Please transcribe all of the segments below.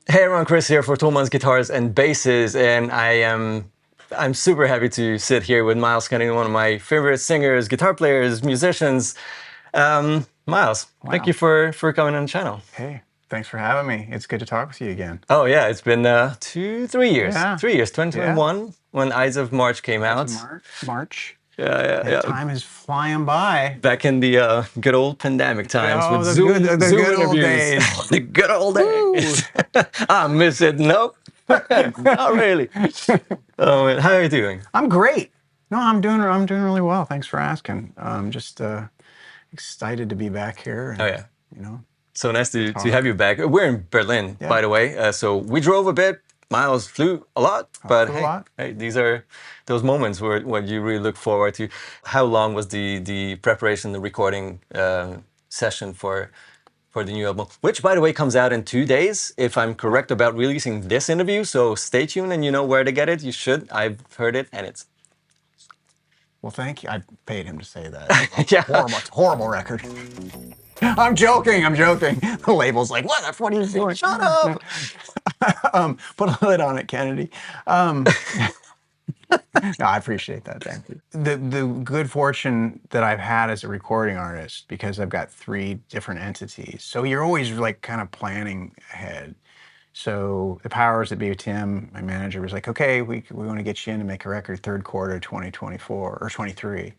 Hey everyone, Chris here for Thomann Guitars and Basses, and I'm super happy to sit here with Myles Cunningham, one of my favorite singers, guitar players, musicians. Myles, thank you for coming on the channel. Hey, thanks for having me. It's good to talk with you again. Oh yeah, it's been 3 years. Yeah. 3 years, 2021, when Eyes of March came out. March. Yeah. Time is flying by. Back in the good old pandemic times with the Zoom, good, the Zoom good old interviews. days. The good old days. I miss it. Nope. Not really. Oh, man. How are you doing? I'm great. No, I'm doing really well. Thanks for asking. I'm just excited to be back here. And, Oh yeah. You know. So nice to have you back. We're in Berlin, by the way. So we drove a bit. Myles flew a lot, but hey, these are those moments where you really look forward to. How long was the preparation, the recording session for the new album? Which, by the way, comes out in 2 days, if I'm correct about releasing this interview. So stay tuned, and you know where to get it. You should. I've heard it, and it's. Well, thank you. I paid him to say that. Yeah. Horrible record. I'm joking. The label's like, what are you doing? Shut up. Put a lid on it, Kennedy. No, I appreciate that. Thank you. The good fortune that I've had as a recording artist, because I've got 3 different entities, so you're always like kind of planning ahead. So the powers that be with Tim, my manager, was like, okay, we want to get you in to make a record 3rd quarter 2024 or 23.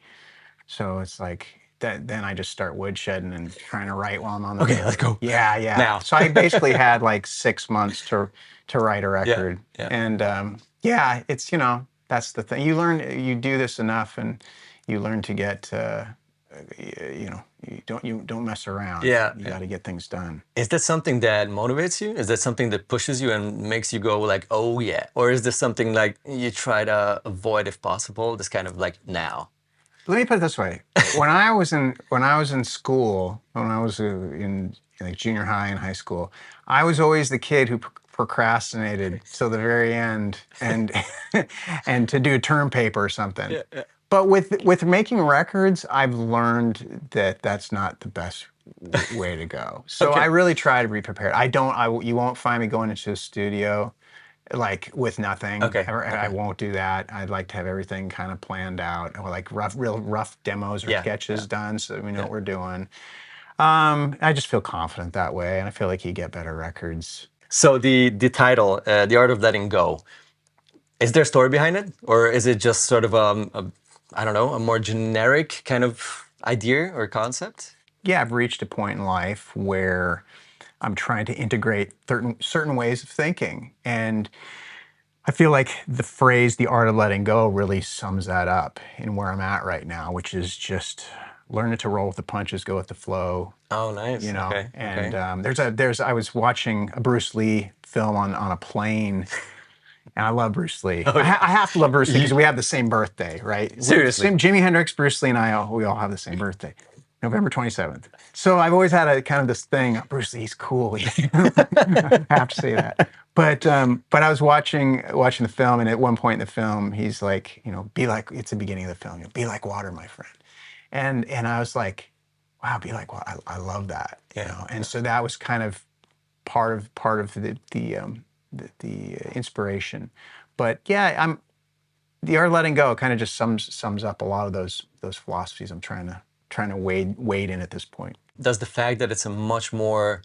So it's like that. Then I just start woodshedding and trying to write while I'm on the road. Okay, let's go. Yeah. Now. So I basically had like 6 months to write a record. Yeah. And it's that's the thing. You do this enough, and you learn to get. You don't mess around. Yeah. You got to get things done. Is that something that motivates you? Is that something that pushes you and makes you go like, oh yeah? Or is this something like you try to avoid if possible? This kind of like now. Let me put it this way: when I was in school, when I was in like junior high and high school, I was always the kid who procrastinated till the very end and and to do a term paper or something. Yeah. But with making records, I've learned that that's not the best way to go. So I really try to be prepared. You won't find me going into a studio like with nothing. Okay. I won't do that. I'd like to have everything kind of planned out, or like real rough demos or sketches done, so that we know what we're doing. I just feel confident that way, and I feel like you get better records. So the title, The Art of Letting Go, is there a story behind it? Or is it just sort of I don't know, a more generic kind of idea or concept? Yeah, I've reached a point in life where I'm trying to integrate certain ways of thinking. And I feel like the phrase, the art of letting go, really sums that up in where I'm at right now, which is just learning to roll with the punches, go with the flow. Oh, nice. Okay. And I was watching a Bruce Lee film on a plane. And I love Bruce Lee. I have to love Bruce Lee because we have the same birthday, right? Seriously. Jimi Hendrix, Bruce Lee, and we all have the same birthday. November 27th. So I've always had a kind of this thing, Bruce Lee's cool. I have to say that. But I was watching the film, and at one point in the film, he's like, be like, it's the beginning of the film, be like water, my friend. And I was like, wow, be like water. I love that. And so that was kind of part of the inspiration. But yeah, the art of letting go kind of just sums up a lot of those philosophies I'm trying to wade in at this point. Does the fact that it's a much more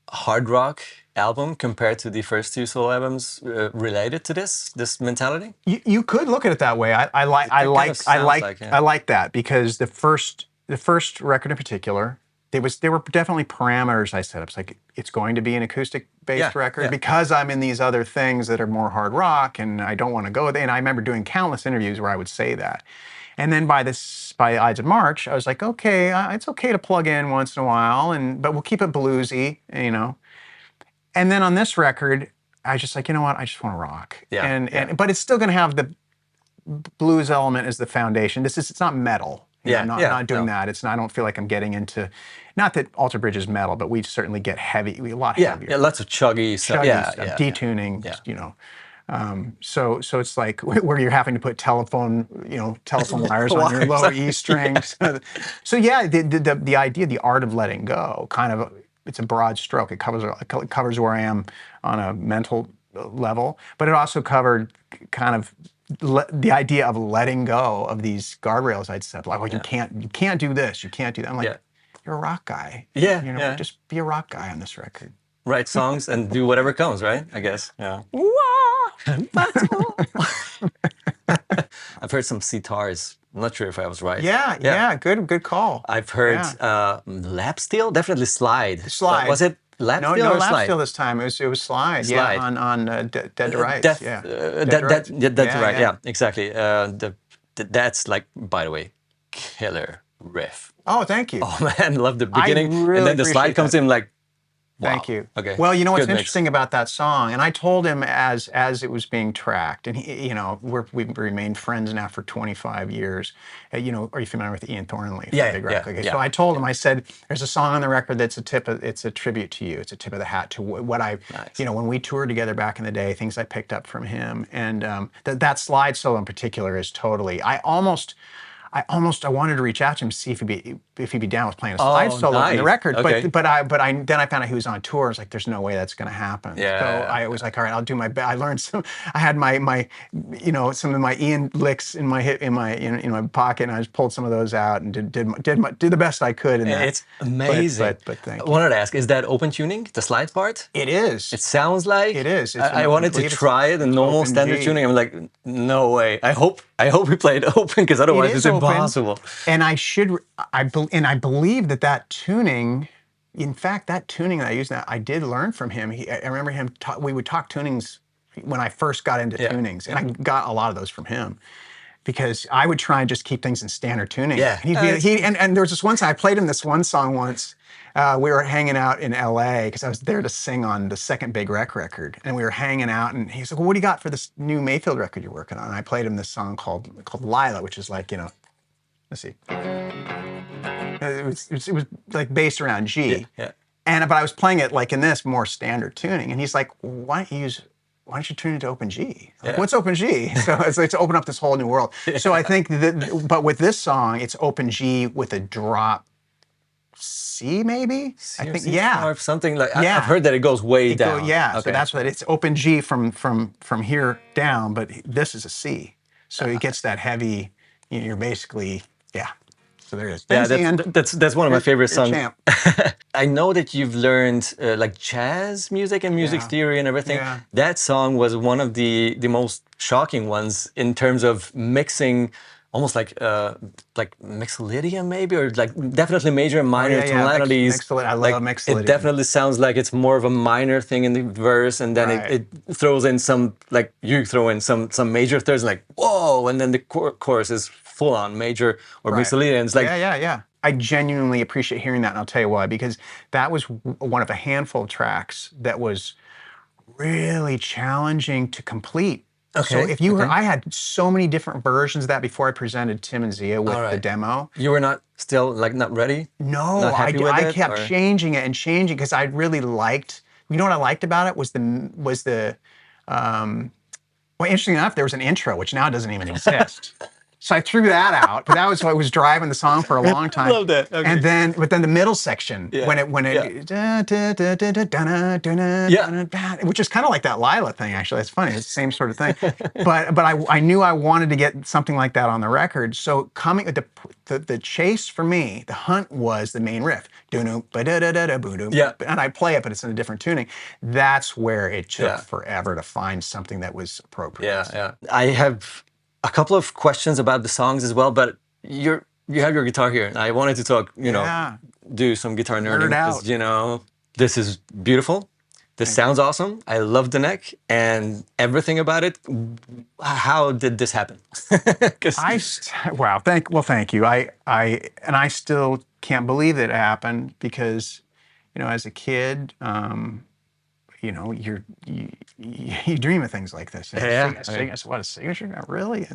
hard rock album compared to the first 2 solo albums related to this mentality? You could look at it that way. I like that, because the first record in particular, there were definitely parameters I set up. It's like, it's going to be an acoustic-based record because I'm in these other things that are more hard rock, and I don't want to go there. And I remember doing countless interviews where I would say that. And then by Ides of March, I was like, okay, it's okay to plug in once in a while, but we'll keep it bluesy, And then on this record, I was just like, you know what? I just want to rock. But it's still going to have the blues element as the foundation. It's not metal. I'm not doing that. I don't feel like I'm getting into, not that Alter Bridge is metal, but we certainly get heavy, a lot heavier. Yeah, lots of chuggy stuff. Detuning, So it's like where you're having to put telephone wires on your low E strings. So yeah, the idea, the art of letting go, kind of it's a broad stroke. It covers where I am on a mental level, but it also covered kind of the idea of letting go of these guardrails I'd set. Like, well, you can't do this, you can't do that. I'm like, you're a rock guy. Just be a rock guy on this record. Write songs and do whatever comes, right? I guess. Yeah. I've heard some sitars. I'm not sure if I was right. Yeah. Good call. I've heard lap steel, definitely slide. Was it lap steel no or lap slide? steel this time. It was slide. Yeah, on Dead to Rights. Dead to Rights. Yeah, exactly. That's like, by the way, killer riff. Oh, thank you. Oh man, love the beginning, and then the slide comes in like. Wow. Thank you. Okay. Well, you know what's interesting about that song, and I told him as it was being tracked, and he, we've remained friends now for 25 years. Are you familiar with Ian Thornley? So I told him, I said, there's a song on the record that's it's a tribute to you. It's a tip of the hat to what I, when we toured together back in the day, things I picked up from him, and that slide solo in particular is totally. I wanted to reach out to him to see if he'd be down with playing a slide solo on the record, but then I found out he was on tour. I was like, there's no way that's going to happen. So I was like, all right, I'll do my best. I learned some. I had my some of my Ian licks in my pocket, and I just pulled some of those out and did the best I could. It's amazing. But thank you. I wanted to ask, is that open tuning, the slide part? It is. It sounds like it is. I wanted to try it in normal standard tuning. I'm like, no way. I hope we play it open, because otherwise it's impossible. And I believe that tuning, in fact, that tuning that I use now, I did learn from him. I remember him. We would talk tunings when I first got into tunings, and I got a lot of those from him, because I would try and just keep things in standard tuning. And there was this one time I played him this one song once. We were hanging out in LA because I was there to sing on the second Big record, and we were hanging out, and he was like, well, what do you got for this new Mayfield record you're working on? And I played him this song called Lila, which is like, let's see. It was like based around G. But I was playing it like in this more standard tuning, and he's like, why don't you tune it to open G? Like, what's open G? So it's open up this whole new world. So I think but with this song, it's open G with a drop C, maybe? I think, or something like. I've heard that it goes way down. So that's what it's open G from here down, but this is a C. So it gets that heavy. You're basically So there it is. That's one of my favorite songs. I know that you've learned like jazz music and music theory and everything. That song was one of the most shocking ones in terms of mixing, almost like mixolydian maybe, or like definitely major and minor tonalities. I love mixolydian. It definitely sounds like it's more of a minor thing in the verse, and then it throws in some, like you throw in some major thirds, like whoa, and then the chorus is full on major or mixolydian. It's like I genuinely appreciate hearing that, and I'll tell you why. Because that was one of a handful of tracks that was really challenging to complete. So if you heard, I had so many different versions of that before I presented Tim and Zia with the demo. You were not ready? No, I kept changing it and changing, because I really liked. You know what I liked about it was well, interesting enough, there was an intro which now doesn't even exist. So I threw that out, but that was what was driving the song for a long time. Love that. Okay. And then, but then the middle section, when it, which is kind of like that Lila thing, actually. It's funny. It's the same sort of thing. But I knew I wanted to get something like that on the record. So the chase for me, the hunt was the main riff. And I play it, but it's in a different tuning. That's where it took forever to find something that was appropriate. I have a couple of questions about the songs as well, but you have your guitar here, and I wanted to talk, do some guitar nerding, because, this is beautiful. This sounds awesome. I love the neck and everything about it. How did this happen? Thank you. I still can't believe that it happened, because, as a kid, you dream of things like this. What, a signature? Not really.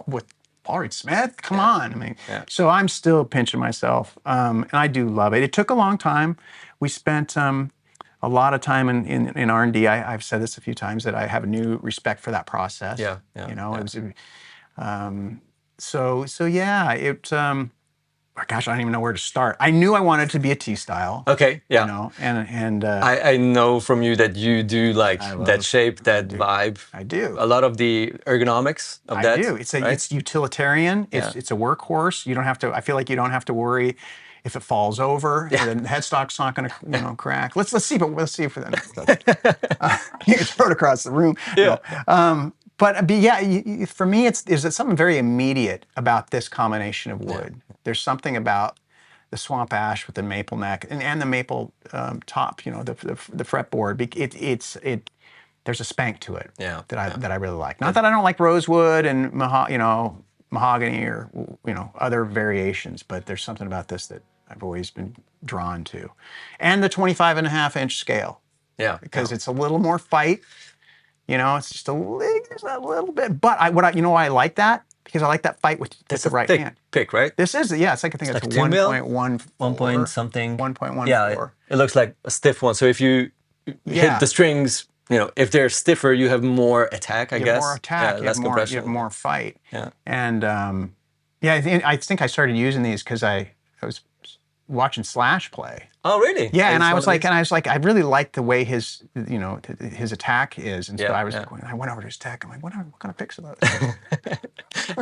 With Paul Reed Smith? Come on. I mean, so I'm still pinching myself, and I do love it. It took a long time. We spent a lot of time in R&D. I've said this a few times, that I have a new respect for that process. It was, gosh, I don't even know where to start. I knew I wanted to be a T-style. Okay, yeah. You know, and I know from you that you do like that shape, that vibe. I do. A lot of the ergonomics of that. I do. It's utilitarian. It's a workhorse. You don't have to. I feel like you don't have to worry if it falls over. Yeah. The headstock's not going to crack. Let's see. But let's see if then you can throw it across the room. Yeah. No. But yeah, for me, there's something very immediate about this combination of wood. Yeah. There's something about the swamp ash with the maple neck and the maple top. You know, the fretboard. There's a spank to it that I really like. Not that I don't like rosewood and mahogany or other variations, but there's something about this that I've always been drawn to, and the 25.5-inch scale. Yeah, because it's a little more fight. You know, it's just a little bit. But why I like that? Because I like that fight with the right hand. Pick, right? This is, yeah, it's like, I think it's 1.1. 1 point something. 1.14. Yeah, it looks like a stiff one. So if you hit the strings, if they're stiffer, you have more attack, I guess. You have more attack, you have more fight. Yeah. And I think I started using these because I was watching Slash play. Oh, really? Yeah, and I was like, I really liked the way his attack is, and so I was going. I went over to his tech. I'm like, what kind of picks are those?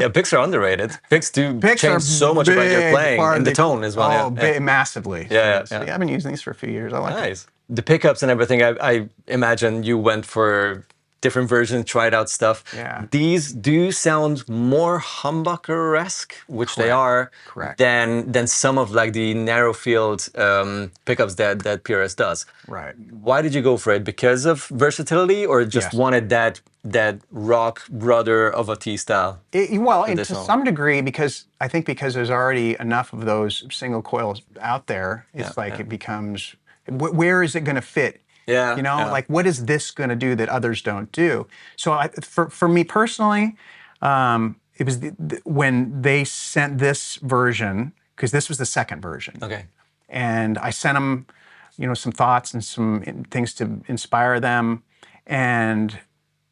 Yeah, picks are underrated. Picks change so much about your playing and the tone as well. Oh, massively. Yeah. I've been using these for a few years. I like it. The pickups and everything. I imagine you went for different versions, tried out stuff. Yeah. These do sound more humbucker-esque, which they are, than some of like the narrow field pickups that PRS does. Right. Why did you go for it? Because of versatility, or just wanted that rock brother of a T-style? To some degree, because there's already enough of those single coils out there. It's it becomes, where is it going to fit? Yeah, like, what is this going to do that others don't do? So for me personally, it was when they sent this version, because this was the second version. Okay. And I sent them, some thoughts and some things to inspire them, and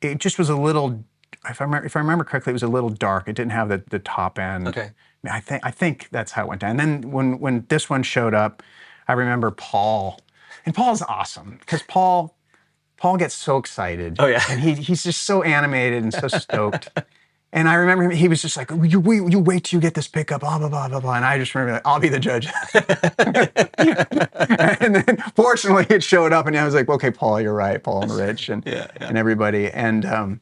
it just was a little. If I remember correctly, it was a little dark. It didn't have the top end. Okay. I think that's how it went down. And then when this one showed up, I remember Paul. And Paul's awesome, because Paul gets so excited. Oh, yeah. And he's just so animated and so stoked. And I remember he was just like, you wait till you get this pickup, blah, blah, blah, blah, blah. And I just remember, I'll be the judge. And then fortunately it showed up, and I was like, okay, Paul, you're right, Paul and Rich and everybody. And I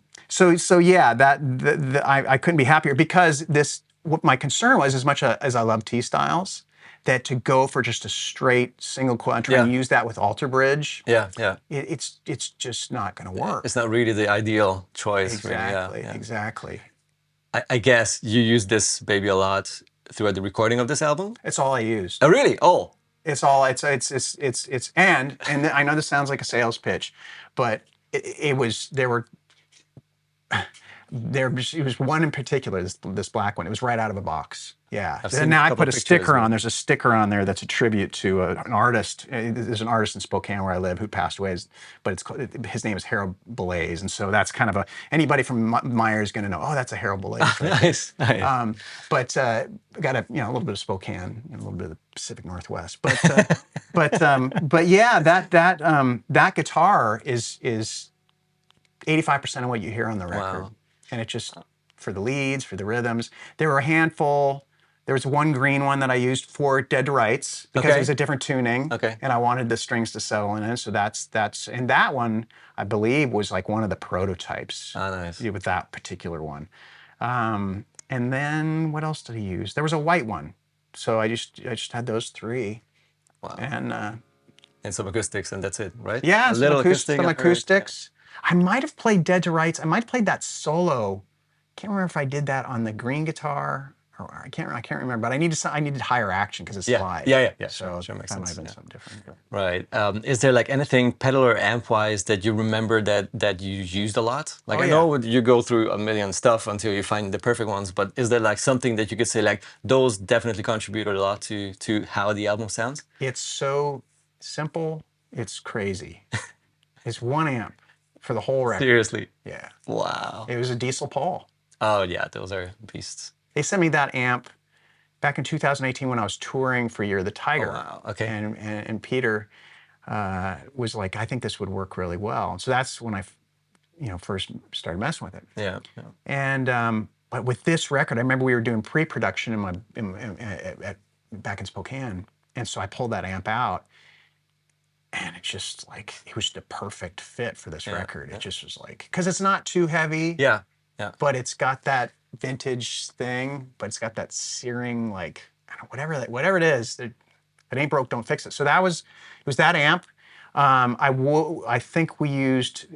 couldn't be happier, because what my concern was, as much as I love T-styles, that to go for just a straight single coil and try and use that with alter bridge, it's just not going to work. It's not really the ideal choice. Exactly, exactly. I guess you use this baby a lot throughout the recording of this album? It's all I used. Oh, really? Oh. It's and I know this sounds like a sales pitch, but it was one in particular, this black one. It was right out of a box. Yeah. And now I put a sticker on. There's a sticker on there that's a tribute to an artist. There's an artist in Spokane where I live who passed away, but his name is Harold Blaze, and so that's kind of anybody from Meyer is going to know. Oh, that's a Harold Blaze. Right? Nice. But got a little bit of Spokane, a little bit of the Pacific Northwest. But yeah, that guitar is 85% of what you hear on the record. Wow. And it just, for the leads, for the rhythms. There were a handful. There was one green one that I used for Dead to Rights, because it was a different tuning. Okay. And I wanted the strings to settle in it. So and that one, I believe, was like one of the prototypes. Oh, nice. With that particular one. And then what else did I use? There was a white one. So I just had those three. Wow. And some acoustics, and that's it, right? Yeah, some acoustics. I might have played Dead to Rights. I might have played that solo. Can't remember if I did that on the green guitar, or I can't remember. But I needed higher action because it's live. Yeah. So sure makes that might sense. have been something different. Right. Is there like anything pedal or amp wise that you remember that you used a lot? Like I know you go through a million stuff until you find the perfect ones, but is there like something that you could say like those definitely contributed a lot to how the album sounds? It's so simple. It's crazy. It's one amp for the whole record. Seriously? Yeah. Wow. It was a Diesel Paul. Oh yeah, those are beasts. They sent me that amp back in 2018 when I was touring for Year of the Tiger. Oh, wow. Okay. And Peter was like, I think this would work really well. And so that's when I, first started messing with it. Yeah. Yeah. And but with this record, I remember we were doing pre-production back in Spokane, and so I pulled that amp out, and it just like it was the perfect fit for this record. It just was like, because it's not too heavy. Yeah. Yeah. But it's got that vintage thing, but it's got that searing, like, I don't know, whatever it is. If it ain't broke, don't fix it. So it was that amp. I think we used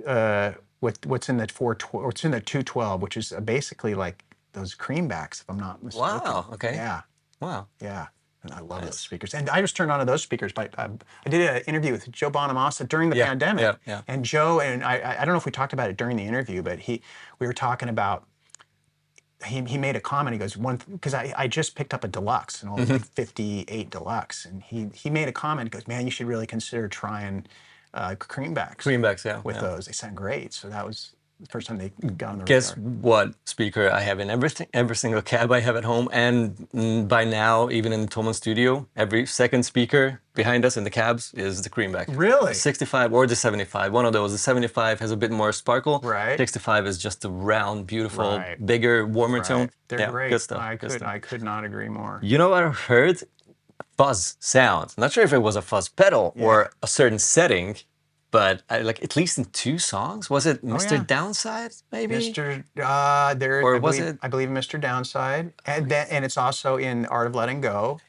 what's in the 212, which is basically like those creambacks, if I'm not mistaken. Wow. Okay. Yeah. Wow. Yeah. And I love those speakers. And I just turned on to those speakers. But I did an interview with Joe Bonamassa during the pandemic. Yeah. Yeah. And Joe, and I don't know if we talked about it during the interview, but we were talking about, he made a comment. He goes, because I just picked up a deluxe, an old 58 deluxe, and he made a comment. He goes, man, you should really consider trying creambacks. Creambacks, yeah. With those. They sound great. So that was the first time they got on the radar. Guess what speaker I have in every single cab I have at home, and by now, even in the Thomann studio, every second speaker behind us in the cabs is the creamback. Really? The 65 or the 75, one of those. The 75 has a bit more sparkle. Right. 65 is just a round, beautiful, bigger, warmer tone. They're great. Good stuff. I could not agree more. You know what I've heard? Fuzz sound. I'm not sure if it was a fuzz pedal or a certain setting, but like at least in 2 songs. Was it Mr. Downside, maybe? I believe Mr. Downside, and it's also in Art of Letting Go.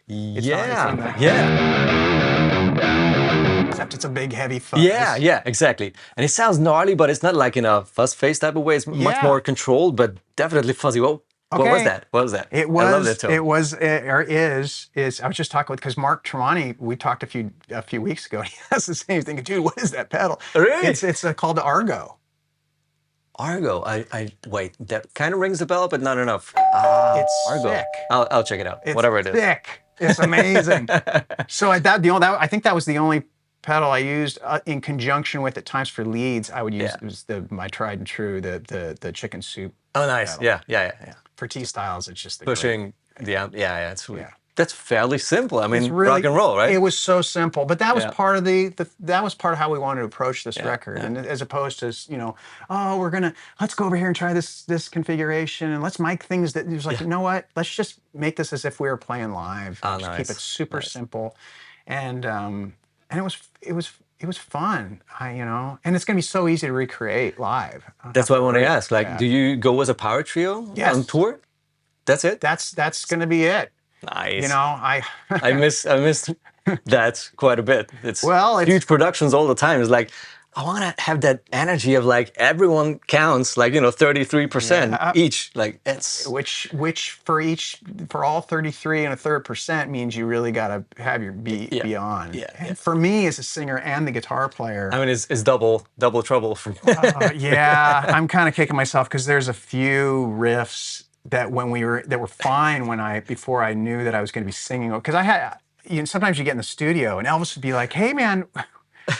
Except it's a big heavy fuzz. Yeah, exactly. And it sounds gnarly, but it's not like in a fuzz face type of way. It's much more controlled, but definitely fuzzy. What was that? What was that? I love that tone. I was just talking with, because Mark Tremonti, we talked a few weeks ago, and he has the same thing. Dude, what is that pedal? Really? It's called the Argo. Argo. Wait, that kind of rings a bell, but not enough. It's Argo. sick. I'll check it out. It's whatever it is. Sick. It's amazing. So I think that was the only pedal I used in conjunction with, at times for leads. I would use it was my tried and true, the chicken soup. Oh, nice. Pedal. Yeah. For T-styles, it's just pushing the amp. Yeah, it's sweet. Yeah. That's fairly simple. I mean, really, rock and roll, right? It was so simple, but that was part of that was part of how we wanted to approach this record, and as opposed to let's go over here and try this configuration, and let's mic things that it was like, you know what? Let's just make this as if we were playing live. Just keep it super simple, and it was fun, and it's gonna be so easy to recreate live. That's what I want to ask. Like, do you go as a power trio on tour? That's it. That's gonna be it. Nice. I miss that quite a bit. It's huge productions all the time. It's like, I want to have that energy of like everyone counts, like 33% each. Like it's which for all 33 1/3% means you really got to have your be on. Yeah. And for me as a singer and the guitar player, I mean, it's double trouble for me. I'm kind of kicking myself because there's a few riffs that were fine before I knew that I was going to be singing. Because I had, sometimes you get in the studio and Elvis would be like, "Hey man,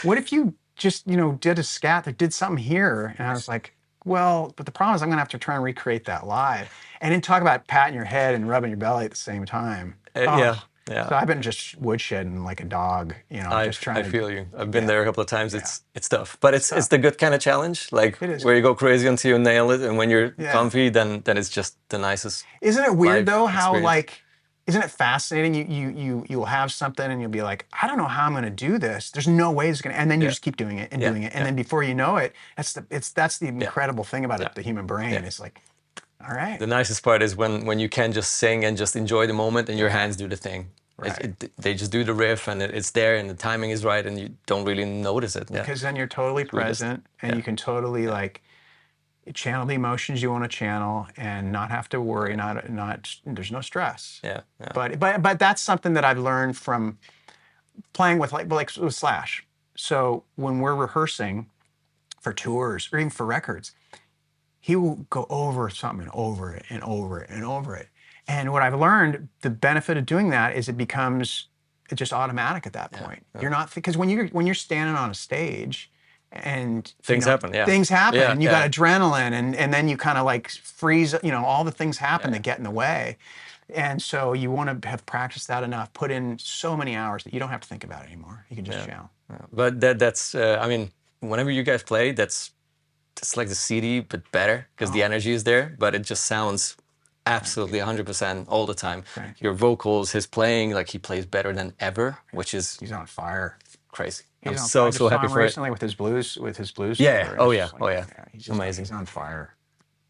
what if you just did a scat or did something here?" And I was like, "Well, but the problem is I'm going to have to try and recreate that live." And then talk about patting your head and rubbing your belly at the same time. Yeah. So I've been just woodshedding like a dog, just trying. I feel you. I've been there a couple of times. It's tough, but it's the good kind of challenge, like where you go crazy until you nail it, and when you're comfy, then it's just the nicest. Isn't it weird though how isn't it fascinating? You'll have something and you'll be like, I don't know how I'm going to do this. There's no way it's going to, and then you just keep doing it and doing it, and then before you know it, that's the incredible thing about it, the human brain. It's like, all right. The nicest part is when you can just sing and just enjoy the moment, and your hands do the thing. Right. They just do the riff, and it's there, and the timing is right, and you don't really notice it. Because then you're totally present, and you can totally channel the emotions you want to channel, and not have to worry. There's no stress. Yeah. But that's something that I've learned from playing with with Slash. So when we're rehearsing for tours or even for records, he will go over something and over it and over it and over it. And what I've learned, the benefit of doing that is it's just automatic at that point. You're not, because when you're standing on a stage and things happen, things happen, and you got adrenaline, and then you kind of freeze, all the things happen that get in the way. And so you want to have practiced that enough, put in so many hours that you don't have to think about it anymore. You can just jam. But that's I mean, whenever you guys play, it's like the CD, but better because the energy is there. But it just sounds absolutely 100% all the time. Your vocals, his playing, like he plays better than ever, which is he's on fire. Crazy. He's I'm so happy for recently with his blues. Yeah. Oh yeah. He's amazing. He's on fire.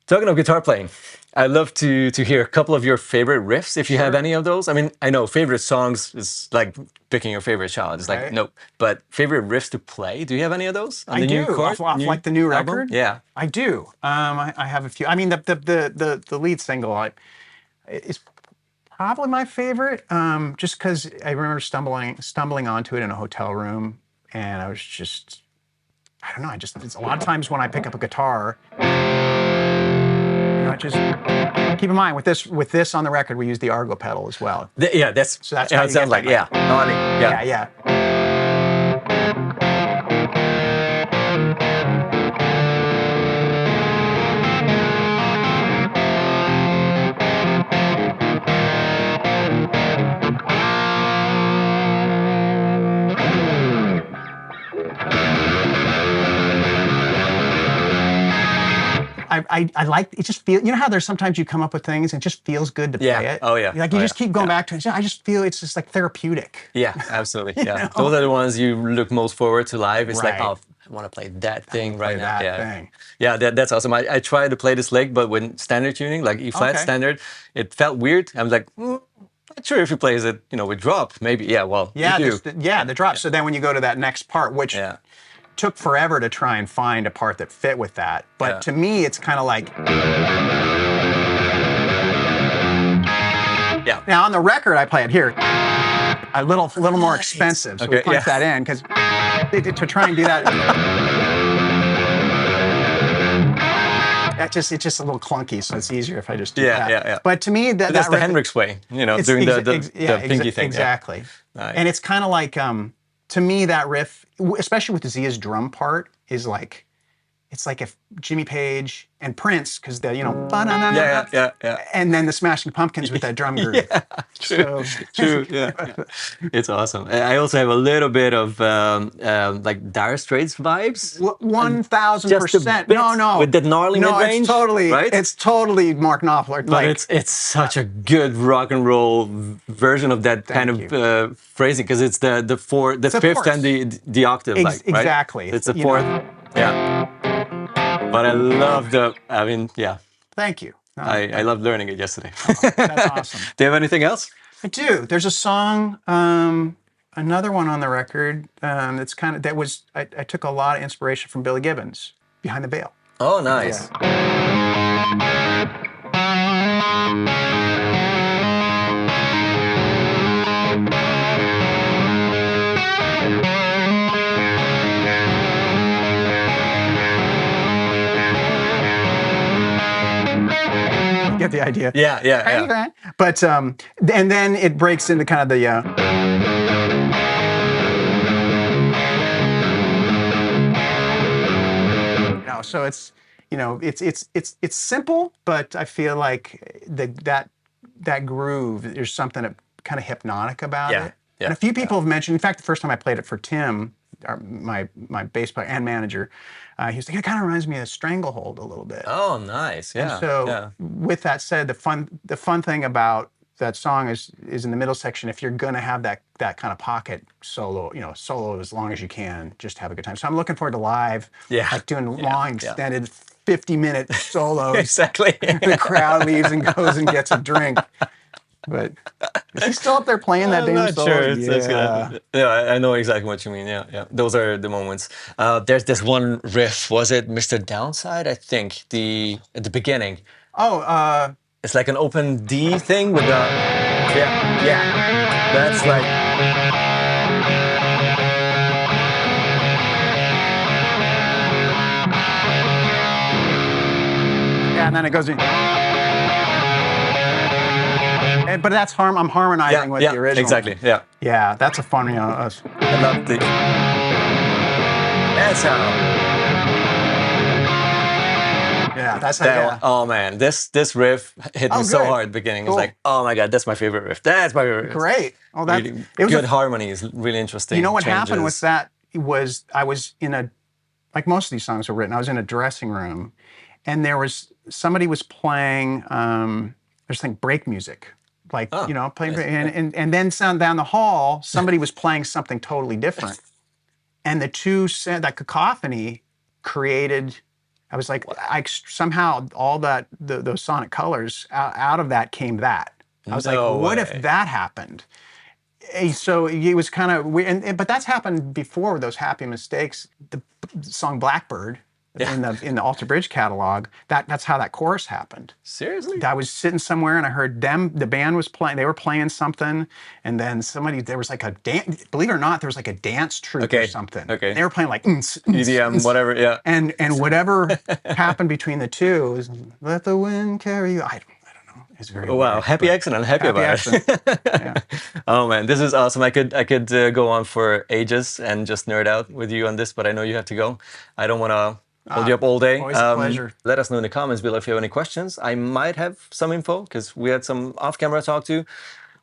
Talking of guitar playing, I'd love to hear a couple of your favorite riffs, if you have any of those. I mean, I know favorite songs is like picking your favorite child. It's like, nope. But favorite riffs to play, do you have any of those? On the new off like the new record? Yeah. I do. I have a few. I mean, the lead single is probably my favorite, just because I remember stumbling onto it in a hotel room, and I was just, I don't know, it's a lot of times when I pick up a guitar, just keep in mind with this on the record, we use the Argo pedal as well. Yeah, that's how it sounds like. Yeah. Yeah. I like it. Just feel, you know how there's sometimes you come up with things and it just feels good to play it. Oh yeah. Like you just keep going back to it. I just feel it's just like therapeutic. Yeah, absolutely. Yeah, those are the ones you look most forward to live. It's like, oh, I want to play that thing right now. Yeah, that's awesome. I tried to play this lick, but with standard tuning, like E flat standard, it felt weird. I was like, not sure if he plays it, with drop. Maybe, the drop. So then when you go to that next part, which took forever to try and find a part that fit with that. But to me, it's kind of like... Yeah. Now on the record, I play it here. A little more expensive, so we punch that in, because to try and do that... it's just a little clunky, so it's easier if I just do that. Yeah. But to me, that's the Hendrix way, doing the pinky thing. Exactly. And it's kind of like... to me, that riff, especially with Zia's drum part, is like, it's like if Jimmy Page and Prince, because they're, and then the Smashing Pumpkins with that drum groove. Yeah, true. It's awesome. I also have a little bit of like Dire Straits vibes. 1000%. No. With that gnarly mid-range. It's totally Mark Knopfler. But it's such a good rock and roll version of that kind of phrasing, because it's the fifth and the octave, exactly. It's the fourth. Yeah. But I love Thank you. I loved learning it yesterday. That's awesome. Do you have anything else? I do. There's a song, another one on the record that's I took a lot of inspiration from Billy Gibbons, Behind the Veil. Oh, nice. Get the idea. Yeah. But and then it breaks into kind of the so it's it's simple, but I feel like that groove, there's something kind of hypnotic about it. And a few people have mentioned, in fact, the first time I played it for Tim, my bass player and manager, he was like, it kind of reminds me of Stranglehold a little bit. Oh, nice. Yeah. And so with that said, the fun thing about that song is in the middle section. If you're gonna have that kind of pocket solo, solo as long as you can, just have a good time. So I'm looking forward to live, like doing long, extended 50-minute solos. Exactly. The crowd leaves and goes and gets a drink. But is he still up there playing that damn solo? Sure. Yeah, I know exactly what you mean. Yeah. Those are the moments. There's this one riff. Was it Mr. Downside? I think at the beginning. Oh, it's like an open D thing with the That's like. Yeah, and then it goes in. But that's I'm harmonizing with the original. Exactly. Yeah, that's a fun one. I love the. That's how. Yeah, That's how, yeah. Oh man, this riff hit me so good. hard at the beginning. Cool. It's like, oh my god, that's my favorite riff. That's my favorite riff. Great. Oh, that really, it was good harmonies, really interesting. You know what changes. happened with that was I was in a, like most of these songs were written, I was in a dressing room, and there was somebody was playing there's like break music, like you know, playing, nice. and then down the hall somebody was playing something totally different, and the two that cacophony created. I was like, I somehow all that those sonic colors out of that came that. I was like, what if that happened? So it was kind of weird, but that's happened before with those Happy Mistakes. The song Blackbird in the Alter Bridge catalog. That's how that chorus happened. Seriously? I was sitting somewhere and I heard them. The band was playing. They were playing something, and then there was like a dance. Believe it or not, there was like a dance troupe or something. Okay. They were playing like EDM, whatever. Yeah. And whatever happened between the two was "Let the Wind Carry You." I don't know. It's very wow, weird, happy accident. I'm happy about it. Yeah. Oh man, this is awesome. I could go on for ages and just nerd out with you on this, but I know you have to go. I don't want to hold you up all day. Always a pleasure. Let us know in the comments below if you have any questions. I might have some info because we had some off-camera talk too.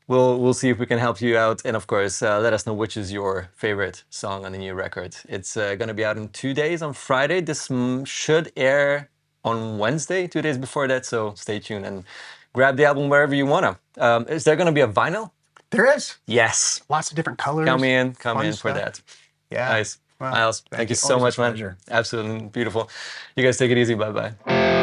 We'll see if we can help you out. And of course, let us know which is your favorite song on the new record. It's going to be out in 2 days on Friday. This should air on Wednesday, 2 days before that. So stay tuned and grab the album wherever you want to. Is there going to be a vinyl? There is. Yes. Lots of different colors. Come in for stuff. that. Yeah. Nice. Well, Myles, thank you so much, man. Absolutely beautiful. You guys take it easy. Bye-bye.